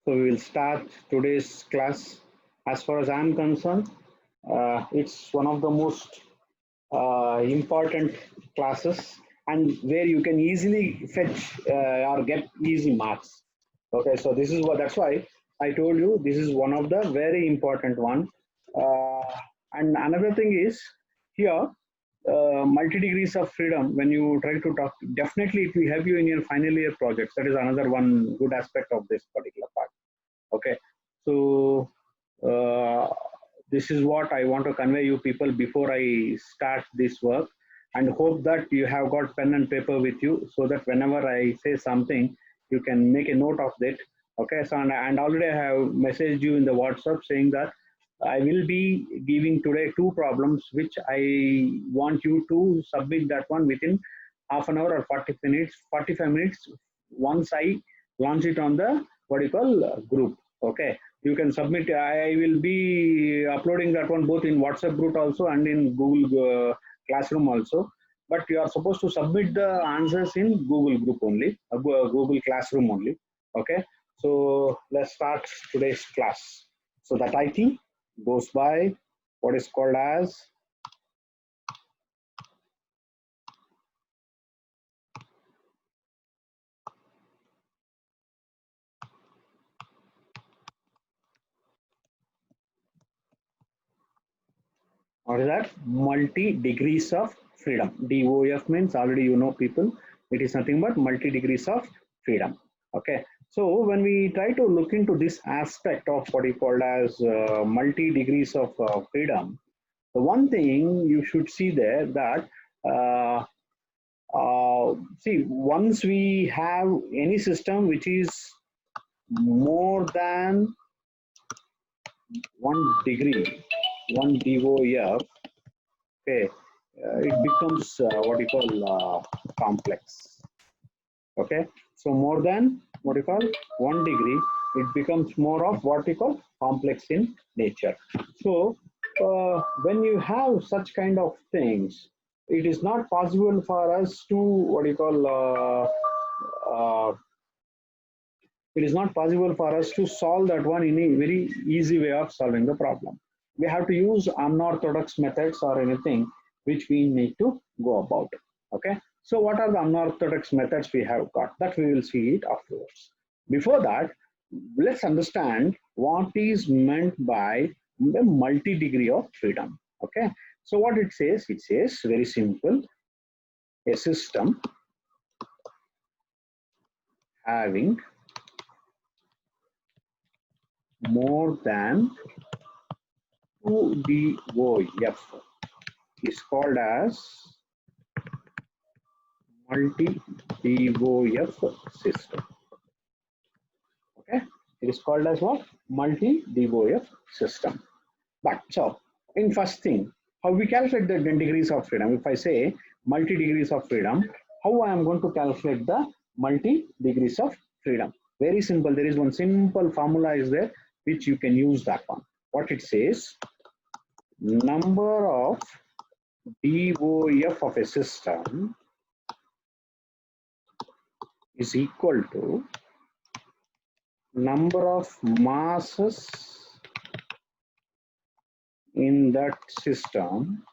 So we will start today's class. As far as I'm concerned, it's one of the most important classes and where you can easily fetch or get easy marks. Okay, so this is what, that's why I told you this is one of the very important one. Uh, and another thing is here, multi degrees of freedom. When you try to talk, definitely it will help you in your final year projects. That is another one good aspect of this particular part. Okay, so uh, this is what I want to convey you people before I start this work, and hope that you have got pen and paper with you so that whenever I say something you can make a note of it. Okay, so and already I have messaged you in the WhatsApp saying that I will be giving today two problems which I want you to submit that one within half an hour or 40 minutes, 45 minutes once I launch it on the what you call group. Okay, you can submit. I will be uploading that one both in WhatsApp group also and in Google Classroom also. But you are supposed to submit the answers in Google group only, Google Classroom only. Okay, so let's start today's class. So the title goes by what is called as what is that? Multi degrees of freedom. DOF means already you know people. It is nothing but multi degrees of freedom. Okay. So when we try to look into this aspect of what is called as multi degrees of freedom, the one thing you should see there that uh, see, once we have any system which is more than 1 degree, 1 DOF, okay, it becomes what you call complex. Okay, so more than what you call 1 degree, it becomes more of what you call complex in nature. So when you have such kind of things, it is not possible for us to what you call it is not possible for us to solve that one in a very easy way of solving the problem. We have to use unorthodox methods or anything which we need to go about. Okay. So what are the unorthodox methods we have got? That we will see it afterwards. Before that, let's understand what is meant by the multi-degree of freedom. Okay. So what it says very simple, a system having more than 2DOF is called as multi-DOF system. Okay, it is called as what? Multi-DOF system. But so, in first thing, how we calculate the degrees of freedom? If I say multi-degrees of freedom, how I am going to calculate the multi-degrees of freedom? Very simple. There is one simple formula is there which you can use that one. What it says, number of DOF of a system is equal to number of masses in that system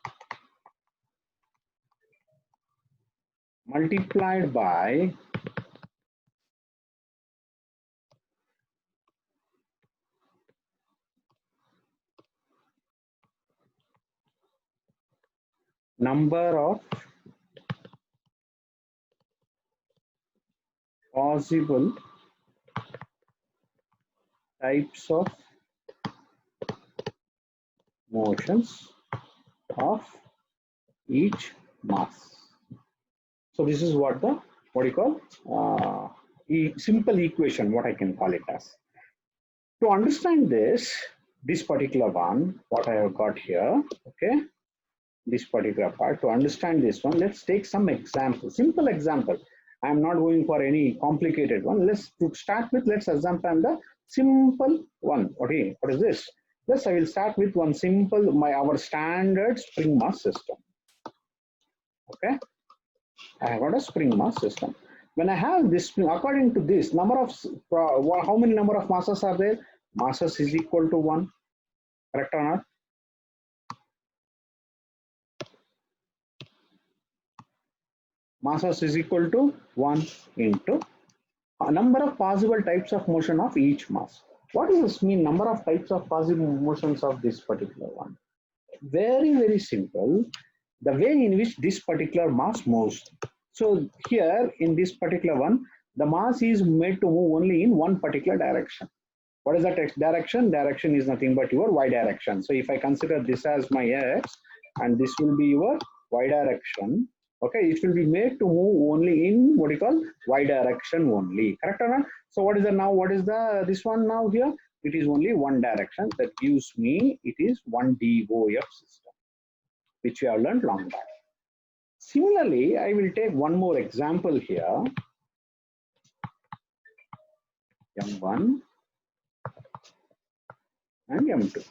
multiplied by number of possible types of motions of each mass. So this is what the what you call simple equation, what I can call it as. To understand this particular one, what I have got here, okay, this particular part, to understand this one, let's take some example, simple example. I am not going for any complicated one. Let's to start with, let's example the simple one. Okay, what is this? Yes, I will start with one simple, our standard spring mass system. Okay, I have got a spring mass system. when I have this, according to this number of, how many number of masses are there? Masses is equal to 1, correct or not? Masses is equal to 1 into a number of possible types of motion of each mass. What does this mean, number of types of possible motions of this particular one? Very simple, the way in which this particular mass moves. So here in this particular one, the mass is made to move only in one particular direction. What is that direction? Direction is nothing but your y direction. So if I consider this as my x and this will be your y direction, okay, it will be made to move only in what you call y direction only, correct or not? So what is the now, what is the this one now here? It is only one direction. That gives me, it is 1 DOF system, which we have learned long back. Similarly, I will take one more example here. M1 and M2. This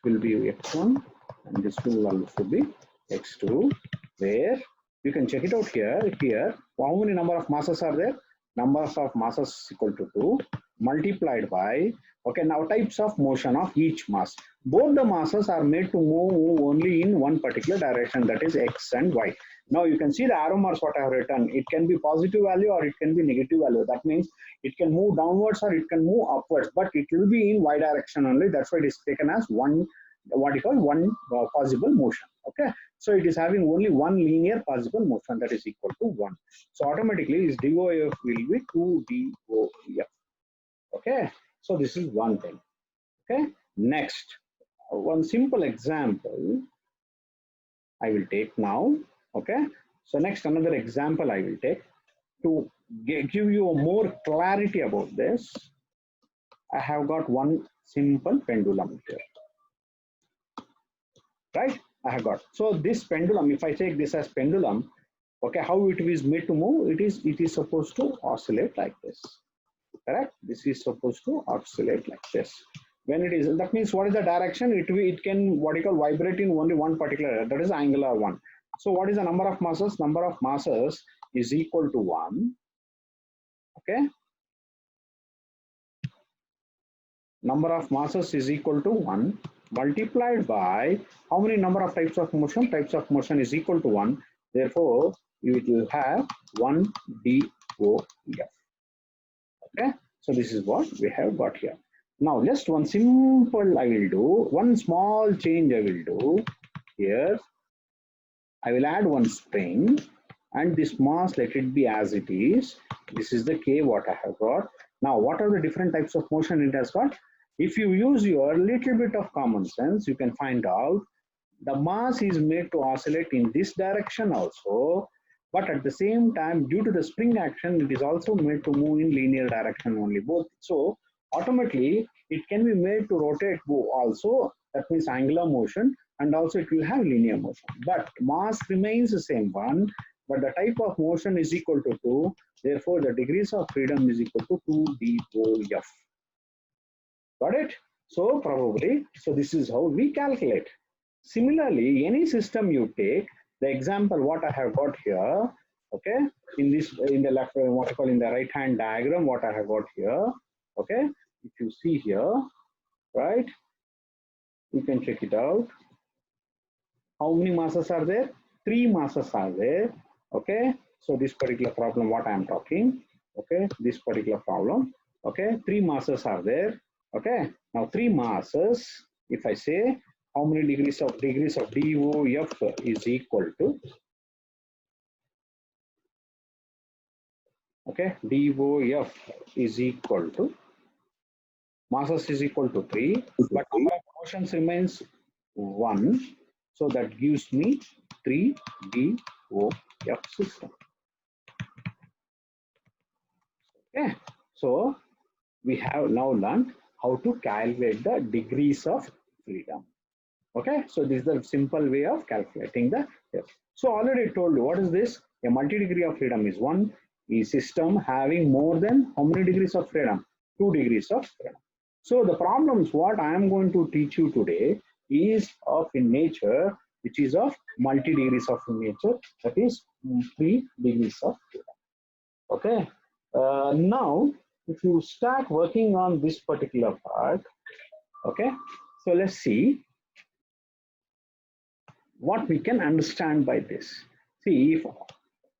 will be X1 and this will also be X2, where you can check it out here. Here, how many number of masses are there? Numbers of masses equal to 2 multiplied by, okay, now types of motion of each mass. Both the masses are made to move only in one particular direction, that is X and Y. Now you can see the arrow marks what I have written. It can be positive value or it can be negative value. That means it can move downwards or it can move upwards, but it will be in Y direction only. That's why it is taken as one, what you call one possible motion. Okay, so it is having only one linear possible motion, that is equal to 1. So automatically this DOF will be 2 DOF. Okay, so this is one thing. Okay, next, one simple example I will take now. Okay, so next another example I will take to give you more clarity about this. I have got one simple pendulum here, right? I have got, so this pendulum, if I take this as pendulum, okay, how it is made to move? It is supposed to oscillate like this, correct? This is supposed to oscillate like this. When it is, that means what is the direction? It can, what you call, vibrate in only one particular, that is angular one. So what is the number of masses? Number of masses is equal to 1. Okay, number of masses is equal to 1 multiplied by how many number of types of motion? Types of motion is equal to 1. Therefore, you will have 1 DOF. Okay, so this is what we have got here. Now, just one simple I will do, one small change I will do here. I will add one spring and this mass, let it be as it is. This is the K what I have got. Now, what are the different types of motion it has got? If you use your little bit of common sense, you can find out the mass is made to oscillate in this direction also, but at the same time, due to the spring action, it is also made to move in linear direction only, both. So automatically, it can be made to rotate also, that means angular motion, and also it will have linear motion. But mass remains the same one, but the type of motion is equal to 2. Therefore, the degrees of freedom is equal to 2 DOF. Got it? So probably, so this is how we calculate. Similarly, any system you take, the example what I have got here, okay, in this, in the left, what I call in the right hand diagram, what I have got here, okay, if you see here, right, you can check it out. How many masses are there? 3 masses are there. Okay, so this particular problem, what I am talking, okay, this particular problem, okay, 3 masses are there. Okay, now 3 masses, if I say how many degrees of DOF is equal to, okay, DOF is equal to, masses is equal to 3, but number of motions remains 1, so that gives me 3 DOF system. Okay, so we have now learned how to calculate the degrees of freedom. Okay, so this is the simple way of calculating the. So already told you, what is this? A multi-degree of freedom is one system having more than how many degrees of freedom? 2 degrees of freedom. So the problems what I am going to teach you today is of in nature, which is of multi-degrees of nature, that is 3 degrees of freedom. Okay. Now, if you start working on this particular part, okay, so let's see what we can understand by this. See, if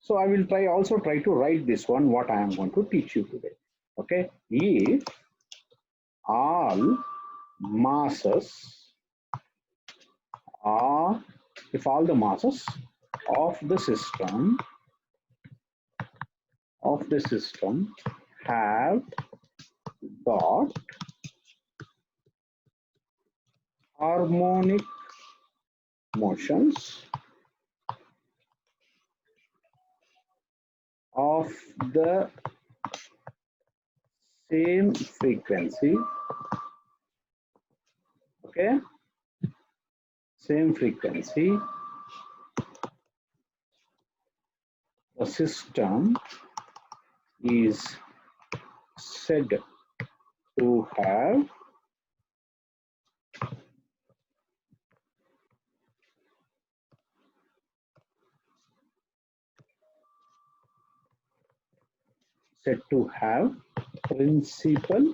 so, I will try to write this one, what I am going to teach you today. Okay, if all masses are, if all the masses of the system have got harmonic motions of the same frequency, okay, same frequency, the system is said to have principal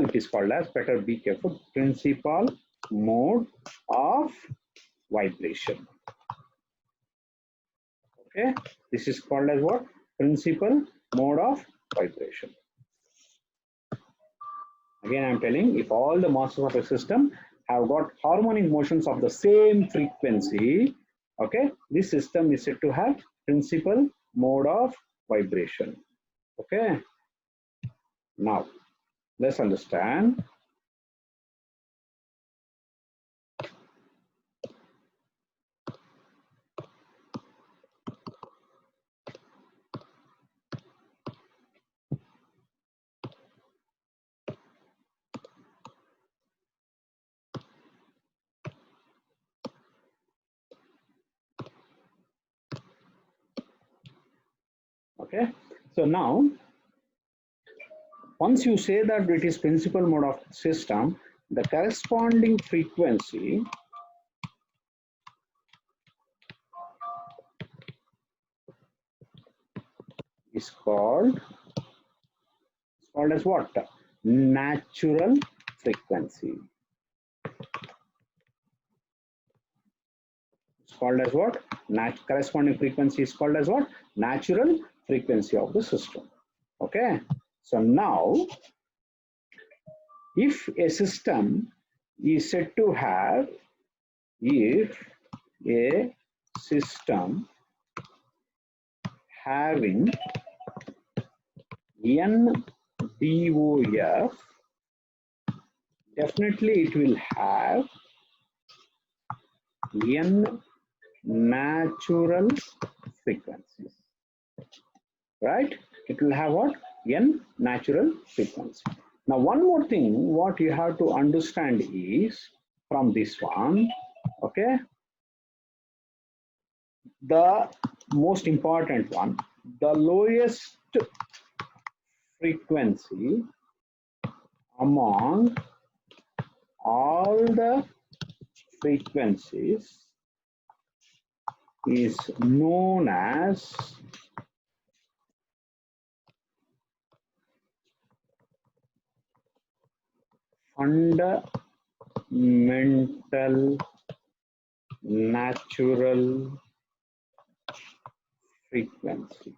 it is called as, better be careful, principal mode of vibration. Okay, this is called as what? Principal mode of vibration. Again, I'm telling, if all the masses of a system have got harmonic motions of the same frequency, okay, this system is said to have principal mode of vibration. Okay, now let's understand. Okay, so now once you say that it is principal mode of system, the corresponding frequency is called as what? Natural frequency. It's called as what? Corresponding frequency is called as what? Natural frequency of the system. Okay. So now, if a system is said to have, if a system having n DOF, definitely it will have n natural frequencies, right? It will have what? N natural frequency. Now, one more thing, what you have to understand is from this one, okay, the most important one, the lowest frequency among all the frequencies is known as fundamental natural frequency.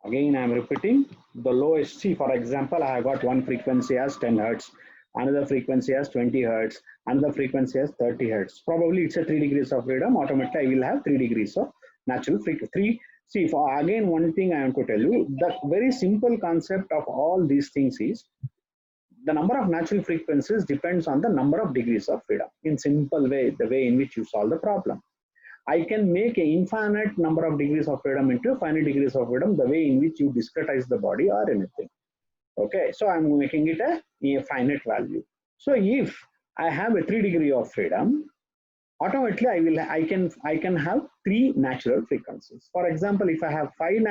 Again, I am repeating, the lowest. See, for example, I have got one frequency as 10 hertz, another frequency as 20 hertz, another frequency as 30 hertz. Probably it's a 3 degrees of freedom. Automatically, I will have 3 degrees of natural frequency. See, for again, one thing I am to tell you, the very simple concept of all these things is the number of natural frequencies depends on the number of degrees of freedom. In simple way, the way in which you solve the problem. I can make an infinite number of degrees of freedom into finite degrees of freedom, the way in which you discretize the body or anything. Okay, so I'm making it a finite value. So if I have a 3 degree of freedom, automatically I can have 3 natural frequencies. For example, if I have 5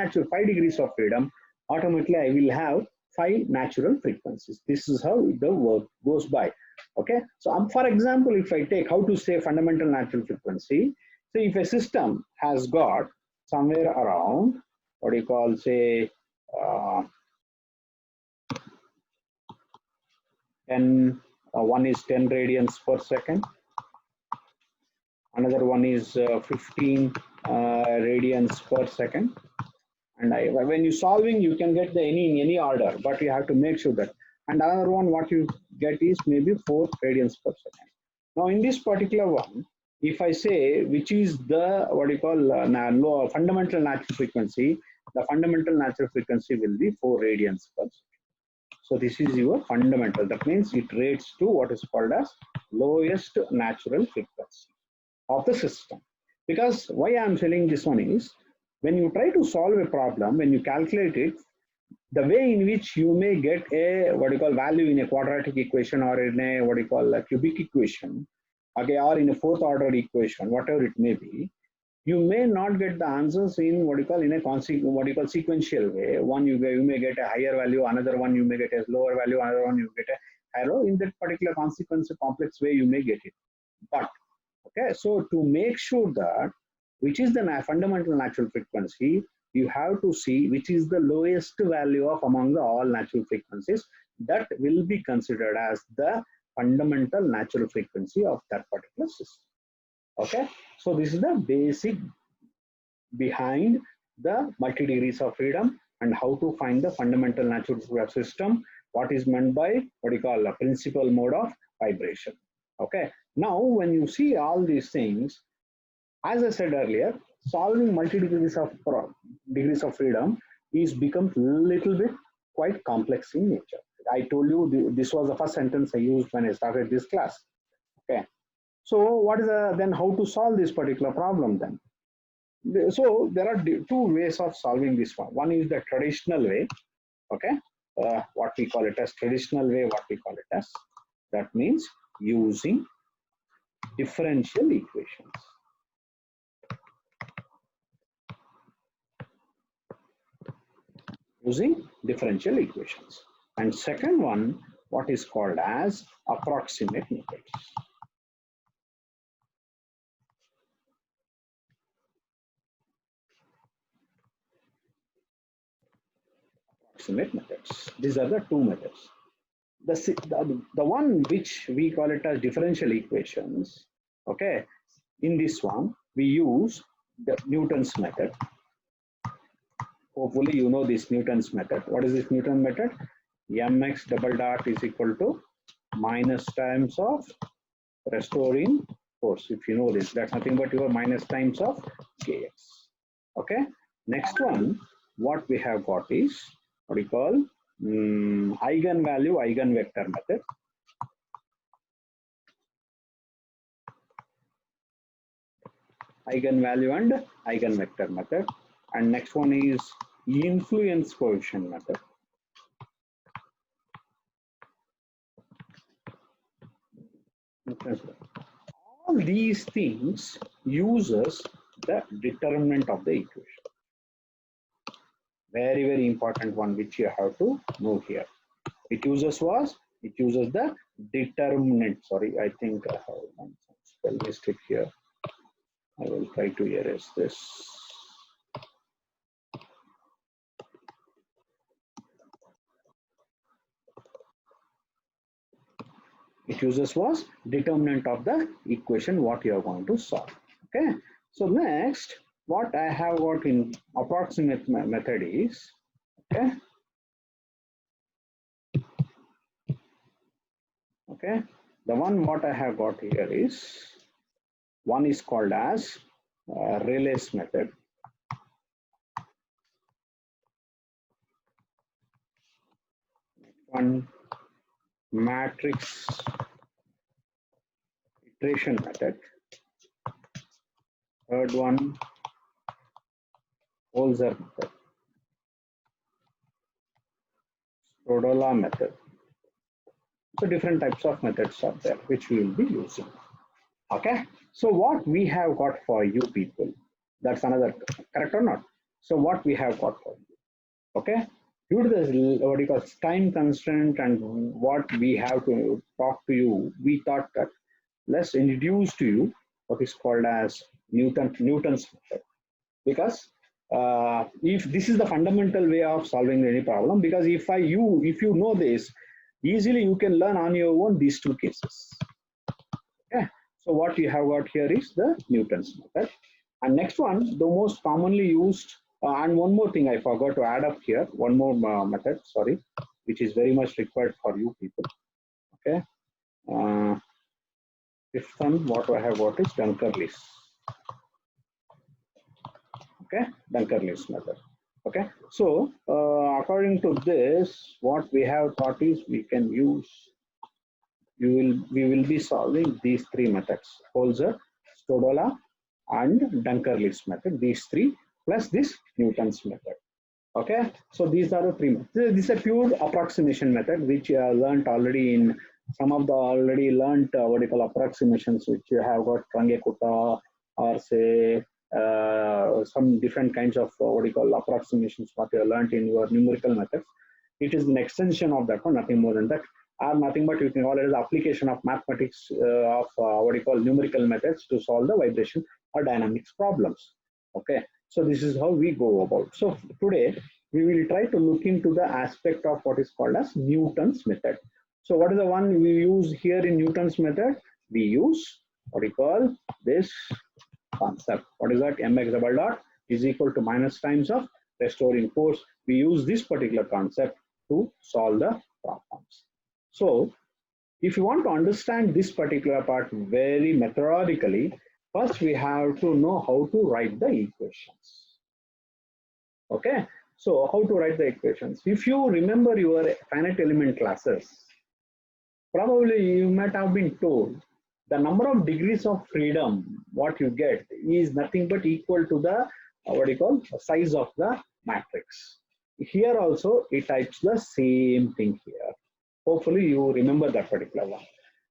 degrees of freedom, automatically I will have 5 natural frequencies. This is how the work goes by. Okay, so for example, if I take how to say fundamental natural frequency, So if a system has got somewhere around what you call say 10, one is 10 radians per second, another one is 15 radians per second, and when you solving you can get the any order, but you have to make sure that, and another one what you get is maybe 4 radians per second. Now in this particular one, if I say which is the what you call fundamental natural frequency, the fundamental natural frequency will be 4 radians per second. So this is your fundamental, that means it rates to what is called as lowest natural frequency of the system. Because why I am telling this one is, when you try to solve a problem, when you calculate it, the way in which you may get a what you call value in a quadratic equation or in a what you call a cubic equation, okay, or in a fourth order equation, whatever it may be, you may not get the answers in what you call in a what you call sequential way. One you may get a higher value, another one you may get a lower value, another one you get a higher. In that particular consequence, complex way you may get it. But okay, so to make sure that which is the fundamental natural frequency, you have to see which is the lowest value of among the all natural frequencies, that will be considered as the fundamental natural frequency of that particular system. Okay, so this is the basic behind the multi degrees of freedom and how to find the fundamental natural system, what is meant by what you call a principal mode of vibration. Okay, now when you see all these things, as I said earlier, solving multi degrees of freedom is becomes little bit quite complex in nature. I told you this was the first sentence I used when I started this class. Okay, so what is then how to solve this particular problem then? So there are two ways of solving this one. One is the traditional way. Okay, what we call it as traditional way. What we call it as, that means using differential equations. Using differential equations. And second one, what is called as approximate methods. Approximate methods. These are the two methods. The one which we call it as differential equations, okay, in this one we use the Newton's method. Hopefully you know this Newton's method. What is this Newton method? Mx double dot is equal to minus times of restoring force. If you know this, that's nothing but your minus times of kx. Okay, next one, what we have got is what we call eigenvalue eigenvector method. Eigenvalue and eigenvector method. And next one is influence coefficient method. All these things uses the determinant of the equation. Very, very important one which you have to know here. It uses the determinant. Sorry, I think I have one spell mistake here. I will try to erase this. It uses was determinant of the equation what you are going to solve. Okay, so next what I have got in approximate method is, okay, the one what I have got here is, one is called as Rayleigh's method. One, matrix iteration method. Third one, Holzer method. Stodola method. So different types of methods are there which we will be using. Okay, so what we have got for you people, that's another, correct or not? So what we have got for you, okay, due to this what you call time constraint and what we have to talk to you, we thought that let's introduce to you what is called as Newton's method, because if this is the fundamental way of solving any problem, because if you know this, easily you can learn on your own these two cases. Okay, so what you have got here is the Newton's method. And next one, the most commonly used, and one more thing I forgot to add up here, one more method, sorry, which is very much required for you people. Okay, fifth one, what I have got is Dunkerley's. Okay, Dunkerley's method. Okay, so according to this, what we have thought is we can use, we will be solving these three methods: Holzer, Stodola, and Dunkerley's method. These three plus this Newton's method. Okay, so these are the three methods. This is a pure approximation method which you have learned already in some of the already learned what you call approximations, which you have got Rangekuta, or say some different kinds of what you call approximations what you have learned in your numerical methods. It is an extension of that one, nothing more than that, or nothing but you can call it as application of mathematics of what you call numerical methods to solve the vibration or dynamics problems. Okay, so this is how we go about. So today we will try to look into the aspect of what is called as Newton's method. So what is the one we use here in Newton's method? We use what we call this concept. What is that? Mx double dot is equal to minus times of restoring force. We use this particular concept to solve the problems. So if you want to understand this particular part very methodically, first we have to know how to write the equations. Okay, so how to write the equations? If you remember your finite element classes, probably you might have been told the number of degrees of freedom what you get is nothing but equal to the what you call size of the matrix. Here also it types the same thing here. Hopefully you remember that particular one.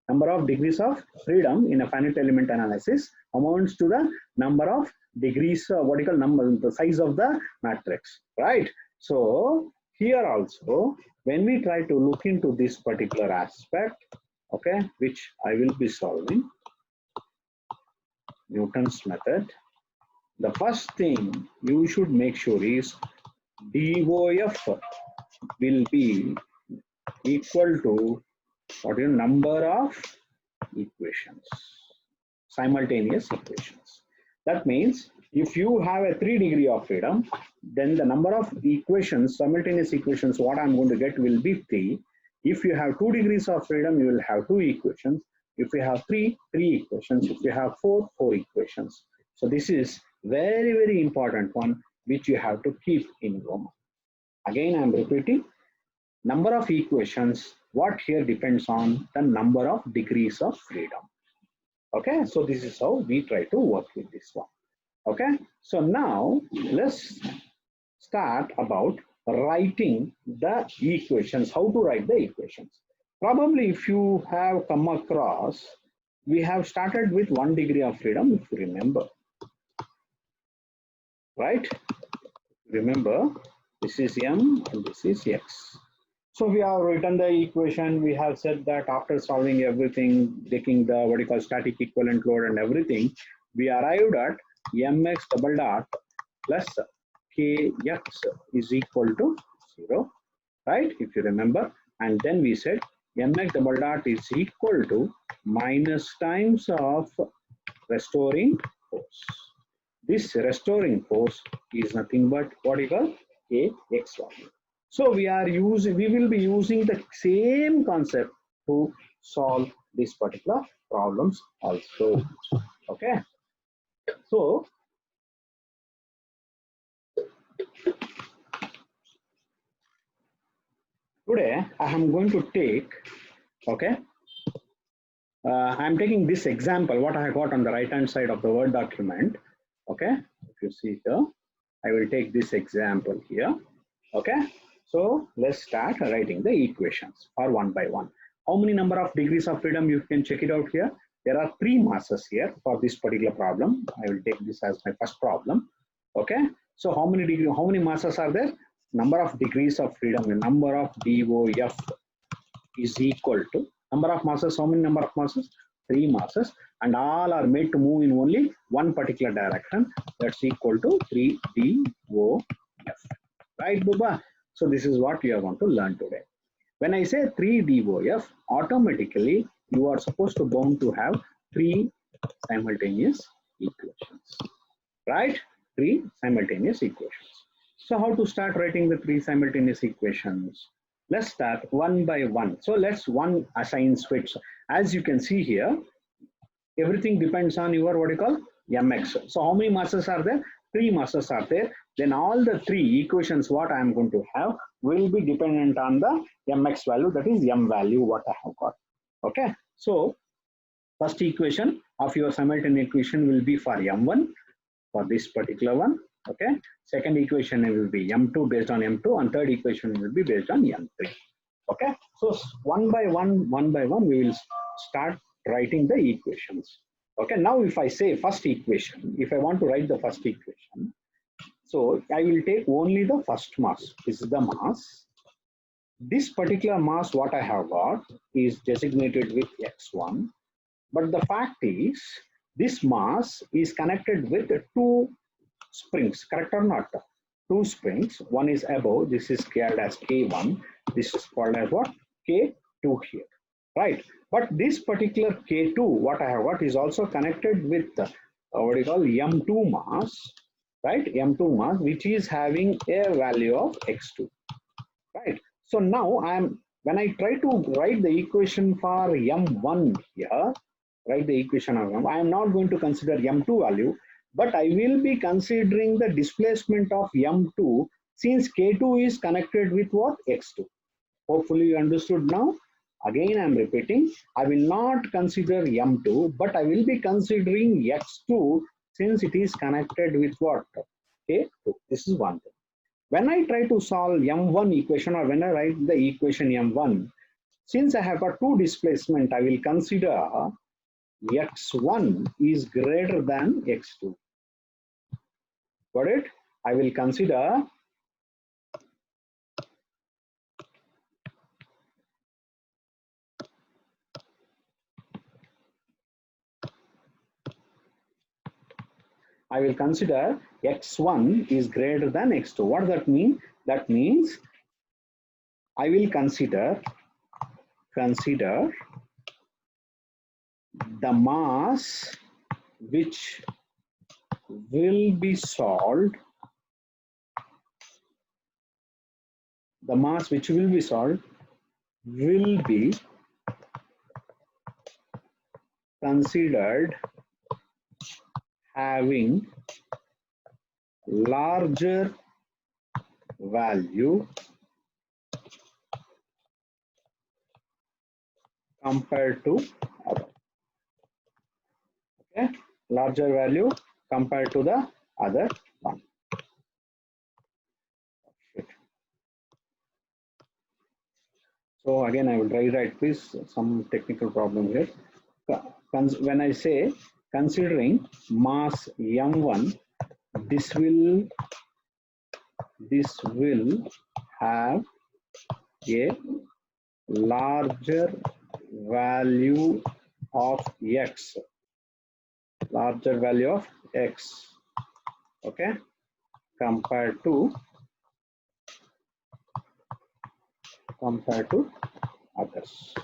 Number of degrees of freedom in a finite element analysis amounts to the number of degrees what you call number, the size of the matrix, right? So here also when we try to look into this particular aspect, okay, which I will be solving Newton's method, the first thing you should make sure is DOF will be equal to what is the number of equations, simultaneous equations. That means if you have a 3 degree of freedom, then the number of equations, simultaneous equations, what I'm going to get will be 3. If you have 2 degrees of freedom, you will have 2 equations. If you have 3 equations. If you have 4 equations. So this is very, very important one which you have to keep in your mind. Again, I'm repeating, number of equations, what here depends on the number of degrees of freedom. Okay, so this is how we try to work with this one. Okay, so now let's start about writing the equations, how to write the equations. Probably if you have come across, we have started with 1 degree of freedom, if you remember, right? Remember, this is M and this is X. So we have written the equation. We have said that after solving everything, taking the what you call static equivalent load and everything, we arrived at mx double dot plus kx is equal to 0, right? If you remember, and then we said mx double dot is equal to minus times of restoring force. This restoring force is nothing but what you call kx value. So we will be using the same concept to solve these particular problems also. Okay. So today I am going to take, okay, I am taking this example, what I got on the right hand side of the Word document. Okay, if you see here, I will take this example here. Okay, so let's start writing the equations for one by one. How many number of degrees of freedom, you can check it out here. There are 3 masses here for this particular problem. I will take this as my first problem. Okay, so how many masses are there? Number of degrees of freedom, the number of DOF is equal to number of masses. How many number of masses? three masses, and all are made to move in only one particular direction. That's equal to 3DOF. Right, Buba? So this is what you are going to learn today. When I say 3DOF, automatically you are supposed to bound to have three simultaneous equations. Right? Three simultaneous equations. So how to start writing the three simultaneous equations? Let's start one by one. So let's one assign switch. As you can see here, everything depends on your what you call mx. So how many masses are there? Three masses are there. Then all the three equations what I am going to have will be dependent on the mx value, that is m value what I have got. Okay. So first equation of your simultaneous equation will be for m1 for this particular one. Okay. Second equation will be m2 based on m2, and third equation will be based on m3. Okay. So one by one, we will start writing the equations. Okay. Now if I say first equation, if I want to write the first equation, so I will take only the first mass. This is the mass. This particular mass what I have got is designated with x1. But the fact is, this mass is connected with two springs, correct or not? Two springs. One is above, this is called as K1. This is called as what? K2 here, right? But this particular K2, what I have got is also connected with what you call M2 mass, right? M2 mass, which is having a value of x2, right? So now when I try to write the equation for M1 here, write the equation of M, I am not going to consider M2 value, but I will be considering the displacement of M2 since K2 is connected with what? X2. Hopefully you understood now. Again, I am repeating, I will not consider M2, but I will be considering X2 since it is connected with what? K2. This is one thing. When I try to solve M1 equation, or when I write the equation M1, since I have got two displacement, I will consider x1 is greater than x2. Got it? I will consider x1 is greater than x2. What does that mean? That means I will consider the mass which will be solved, will be considered having larger value compared to other. Okay, larger value compared to the other one. So again, I will rewrite this, some technical problem here. When I say considering mass m1, this will have a larger value of x, okay, compared to others.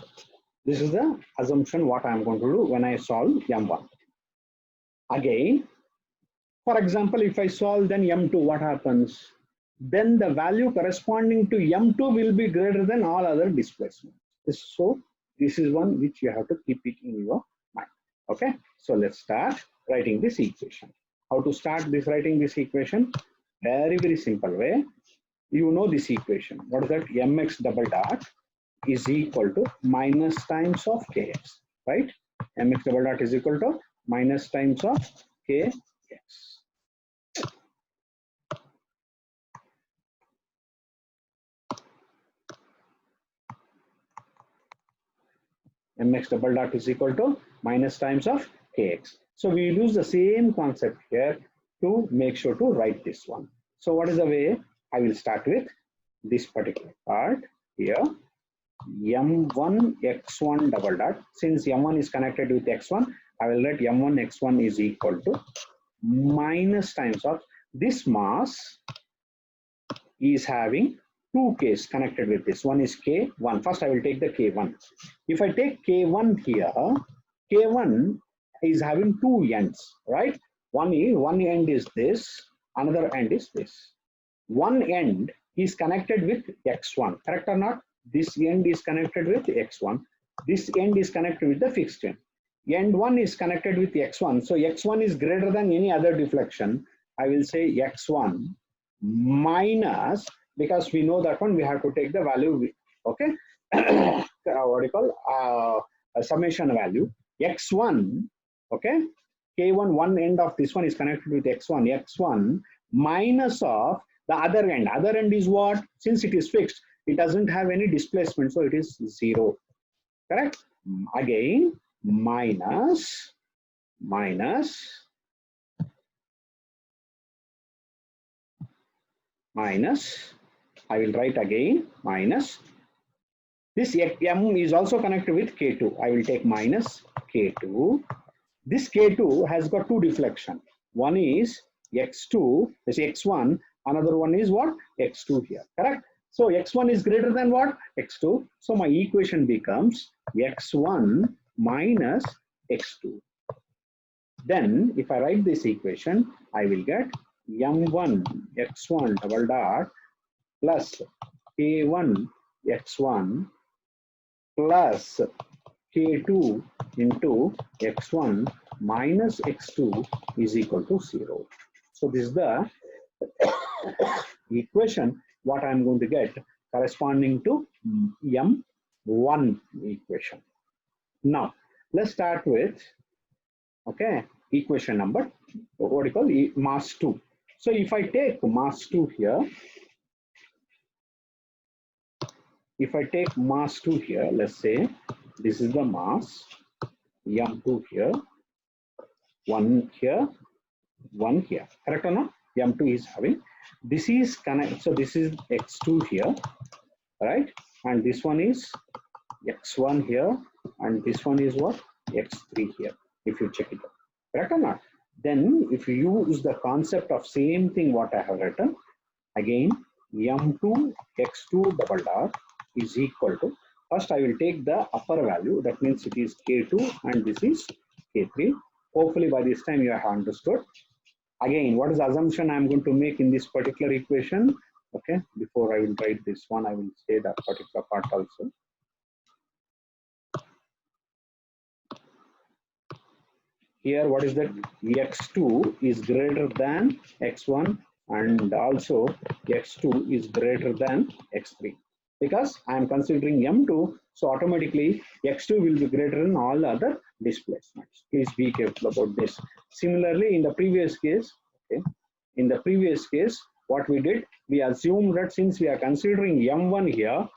This is the assumption what I am going to do when I solve m1. Again, for example, if I solve then m2, what happens? Then the value corresponding to m2 will be greater than all other displacements. So this is one which you have to keep it in your mind. Okay, so let's start writing this equation. How to start writing this equation? Very simple way. You know this equation. What is that? Mx double dot is equal to minus times of kx, right? Mx double dot is equal to minus times of kx. Mx double dot is equal to minus times of kx. So we use the same concept here to make sure to write this one. So what is the way? I will start with this particular part here. m1 x1 double dot. Since m1 is connected with x1, I will write m1 x1 is equal to minus times of this mass is having two k's connected with this. One is k1. First, I will take the k1. If I take k1 here, k1 is having two ends, right? One end is this, another end is this. One end is connected with x1, correct or not? This end is connected with x1. This end is connected with the fixed end. End 1 is connected with x1. So x1 is greater than any other deflection. I will say x1 minus, because we know that one, we have to take the value, okay? What do you call? A summation value. x1, okay? K1, one end of this one is connected with x1. x1 minus of the other end. Other end is what? Since it is fixed, it doesn't have any displacement, so it is 0. Correct? Again, minus, I will write again, minus. This m is also connected with K2. I will take minus K2. This K2 has got two deflection. One is x2, is x1. Another one is what? x2 here. Correct? So x1 is greater than what? x2. So my equation becomes x1 minus x2. Then if I write this equation, I will get m1 x1 double dot plus k1 x1 plus k2 into x1 minus x2 is equal to 0. So this is the equation what I am going to get corresponding to m1 equation. Now let's start with, okay, equation number, what do you call, mass 2. So if I take mass 2 here, let's say this is the mass m2 here, 1 here, 1 here, correct or not? m2 is having, this is connect, so this is x2 here, right? And this one is x1 here, and this one is what? x3 here, if you check it out, correct or not? Then if you use the concept of same thing what I have written, again m2 x2 double dot is equal to, first I will take the upper value, that means it is k2 and this is k3. Hopefully by this time you have understood. Again, what is the assumption I am going to make in this particular equation? Okay, before I will write this one, I will say that particular part also. Here, what is that? x2 is greater than x1 and also x2 is greater than x3. Because I am considering m2, so automatically x2 will be greater than all other displacements. Please be careful about this. Similarly, in the previous case, okay, what we did, we assumed that since we are considering m1 here,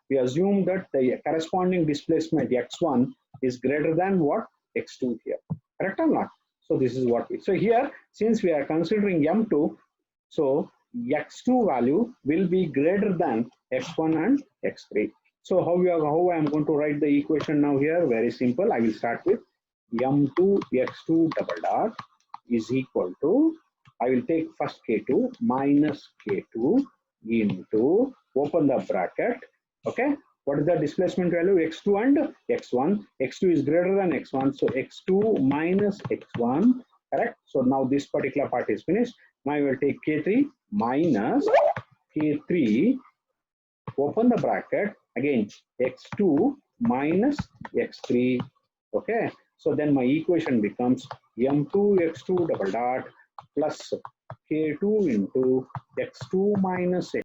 we assume that the corresponding displacement x1 is greater than what? x2 here. Correct or not? So this is what we, so here, since we are considering m2, so x2 value will be greater than x1 and x3. So how I am going to write the equation now here? Very simple. I will start with m2 x2 double dot is equal to, I will take first k2 minus k2 into, open the bracket, okay. What is the displacement value? x2 and x1. x2 is greater than x1, so x2 minus x1, correct? So now this particular part is finished. Now I will take k3 minus k3, open the bracket, again x2 minus x3, okay. So then my equation becomes m2 x2 double dot plus k2 into x2 minus x.